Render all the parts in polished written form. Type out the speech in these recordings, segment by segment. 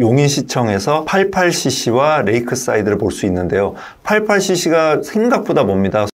용인시청에서 88cc와 레이크사이드를 볼 수 있는데요. 88cc가 생각보다 멉니다.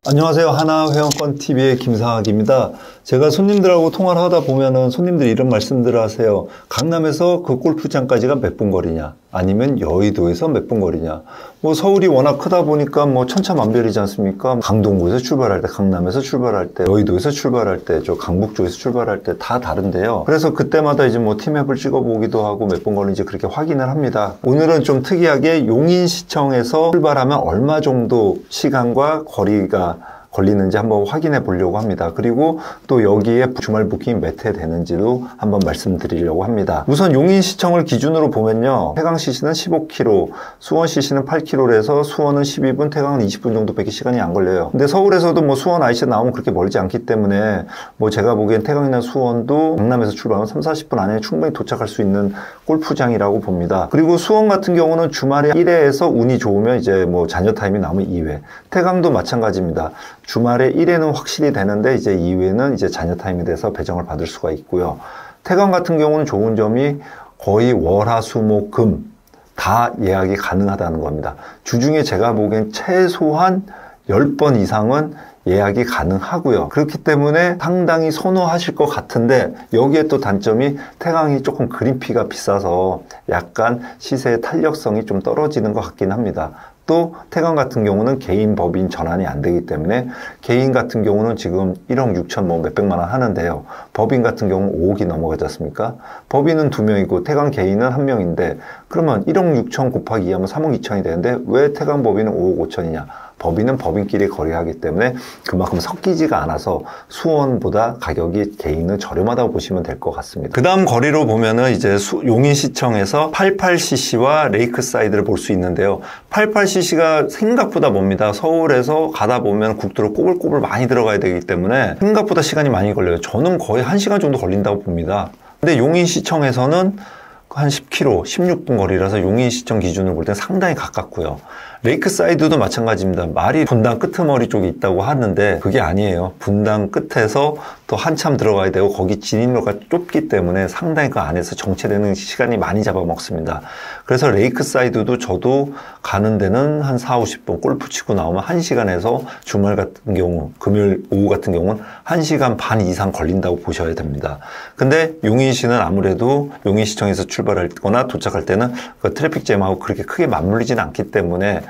안녕하세요. 하나회원권TV의 김상학입니다. 제가 손님들하고 통화를 하다 보면은 손님들이 이런 말씀들을 하세요. 강남에서 그 골프장까지가 몇 분 거리냐? 아니면 여의도에서 몇 분 거리냐? 뭐 서울이 워낙 크다 보니까 뭐 천차만별이지 않습니까? 강동구에서 출발할 때, 강남에서 출발할 때, 여의도에서 출발할 때, 저 강북 쪽에서 출발할 때 다 다른데요. 그래서 그때마다 이제 뭐 티맵을 찍어보기도 하고 몇 분 거리인지 그렇게 확인을 합니다. 오늘은 좀 특이하게 용인시청에서 출발하면 얼마 정도 시간과 거리가 걸리는지 한번 확인해 보려고 합니다. 그리고 또 여기에 주말 부킹이 몇 회 되는지도 한번 말씀드리려고 합니다. 우선 용인시청을 기준으로 보면요. 태강CC는 15km, 수원CC는 8km에서 수원은 12분, 태강은 20분 정도밖에 시간이 안 걸려요. 근데 서울에서도 뭐 수원 IC 나오면 그렇게 멀지 않기 때문에 뭐 제가 보기엔 태강이나 수원도 강남에서 출발하면 30-40분 안에 충분히 도착할 수 있는 골프장이라고 봅니다. 그리고 수원 같은 경우는 주말에 1회에서 운이 좋으면 이제 뭐 잔여 타임이 나오면 2회. 태강도 마찬가지입니다. 주말에 1회는 확실히 되는데 이제 2회는 이제 잔여 타임에 대해서 배정을 받을 수가 있고요. 태강 같은 경우는 좋은 점이 거의 월, 화, 수, 목, 금 다 예약이 가능하다는 겁니다. 주중에 제가 보기엔 최소한 10번 이상은 예약이 가능하고요. 그렇기 때문에 상당히 선호하실 것 같은데 여기에 또 단점이 태강이 조금 그린피가 비싸서 약간 시세의 탄력성이 좀 떨어지는 것 같긴 합니다. 또 태강 같은 경우는 개인 법인 전환이 안 되기 때문에 개인 같은 경우는 지금 1억 6천 뭐 몇백만 원 하는데요. 법인 같은 경우는 5억이 넘어가지 않습니까? 법인은 2명이고 태강 개인은 1명인데 그러면 1억 6천 곱하기 2하면 3억 2천이 되는데 왜 태강 법인은 5억 5천이냐? 법인은 법인끼리 거래하기 때문에 그만큼 섞이지가 않아서 수원보다 가격이 개인은 저렴하다고 보시면 될 것 같습니다. 그 다음 거리로 보면은 이제 용인시청에서 88cc와 레이크사이드를 볼 수 있는데요. 88cc가 생각보다 멉니다. 서울에서 가다 보면 국도로 꼬불꼬불 많이 들어가야 되기 때문에 생각보다 시간이 많이 걸려요. 저는 거의 1시간 정도 걸린다고 봅니다. 근데 용인시청에서는 한 10km, 16분 거리라서 용인시청 기준으로 볼 때는 상당히 가깝고요. 레이크사이드도 마찬가지입니다. 말이 분당 끄트머리 쪽에 있다고 하는데 그게 아니에요. 분당 끝에서 또 한참 들어가야 되고 거기 진입로가 좁기 때문에 상당히 그 안에서 정체되는 시간이 많이 잡아먹습니다. 그래서 레이크사이드도 저도 가는 데는 한 40-50분 골프 치고 나오면 1시간에서 주말 같은 경우 금요일 오후 같은 경우는 1시간 반 이상 걸린다고 보셔야 됩니다. 근데 용인시는 아무래도 용인시청에서 출발할 거나 도착할 때는 그 트래픽 잼하고 그렇게 크게 맞물리지는 않기 때문에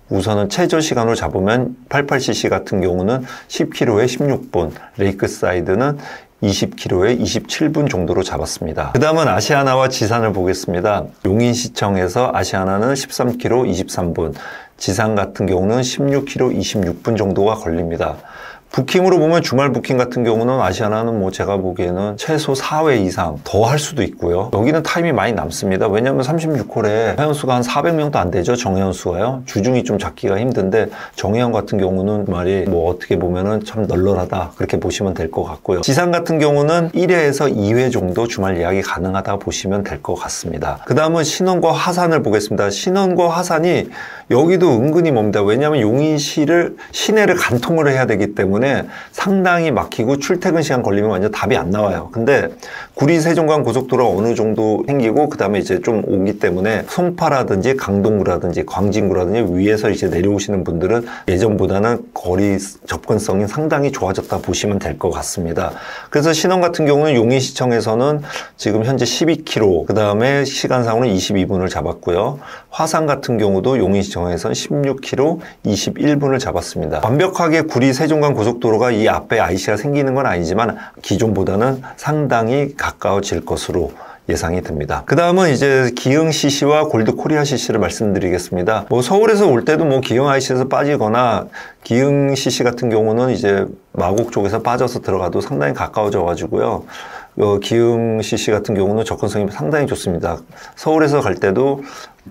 우선은 최저 시간으로 잡으면 88cc 같은 경우는 10km에 16분, 레이크사이드는 20km에 27분 정도로 잡았습니다. 그 다음은 아시아나와 지산을 보겠습니다. 용인시청에서 아시아나는 13km 23분, 지산 같은 경우는 16km 26분 정도가 걸립니다. 부킹으로 보면 주말 부킹 같은 경우는 아시아나는 뭐 제가 보기에는 최소 4회 이상 더 할 수도 있고요. 여기는 타임이 많이 남습니다. 왜냐하면 36홀에 회원수가 한 400명도 안 되죠. 정회원수가요. 주중이 좀 잡기가 힘든데 정회원 같은 경우는 말이 뭐 어떻게 보면은 참 널널하다 그렇게 보시면 될 것 같고요. 지산 같은 경우는 1회에서 2회 정도 주말 예약이 가능하다 보시면 될 것 같습니다. 그 다음은 신원과 화산을 보겠습니다. 신원과 화산이 여기도 은근히 멉니다. 왜냐하면 용인시를 시내를 간통을 해야 되기 때문에 상당히 막히고 출퇴근 시간 걸리면 완전 답이 안 나와요. 근데 구리 세종간 고속도로가 어느 정도 생기고 그 다음에 이제 좀 오기 때문에 송파라든지 강동구라든지 광진구라든지 위에서 이제 내려오시는 분들은 예전보다는 거리 접근성이 상당히 좋아졌다 보시면 될 것 같습니다. 그래서 신원 같은 경우는 용인시청에서는 지금 현재 12km 그 다음에 시간상으로는 22분을 잡았고요. 화산 같은 경우도 용인시청에서는 16km 21분을 잡았습니다. 완벽하게 구리 세종간 고속도로가 이 앞에 IC가 생기는 건 아니지만 기존보다는 상당히 가까워질 것으로 예상이 됩니다. 그 다음은 이제 기흥 CC와 골드 코리아 CC를 말씀드리겠습니다. 뭐 서울에서 올 때도 뭐 기흥 IC에서 빠지거나 기흥 CC 같은 경우는 이제 마곡 쪽에서 빠져서 들어가도 상당히 가까워져 가지고요. 기흥 CC 같은 경우는 접근성이 상당히 좋습니다. 서울에서 갈 때도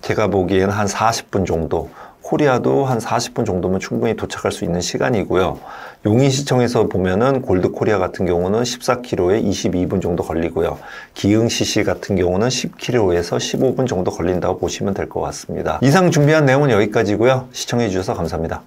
제가 보기에는 한 40분 정도, 코리아도 한 40분 정도면 충분히 도착할 수 있는 시간이고요. 용인시청에서 보면은 골드 코리아 같은 경우는 14km에 22분 정도 걸리고요. 기흥 CC 같은 경우는 10km에서 15분 정도 걸린다고 보시면 될 것 같습니다. 이상 준비한 내용은 여기까지고요. 시청해 주셔서 감사합니다.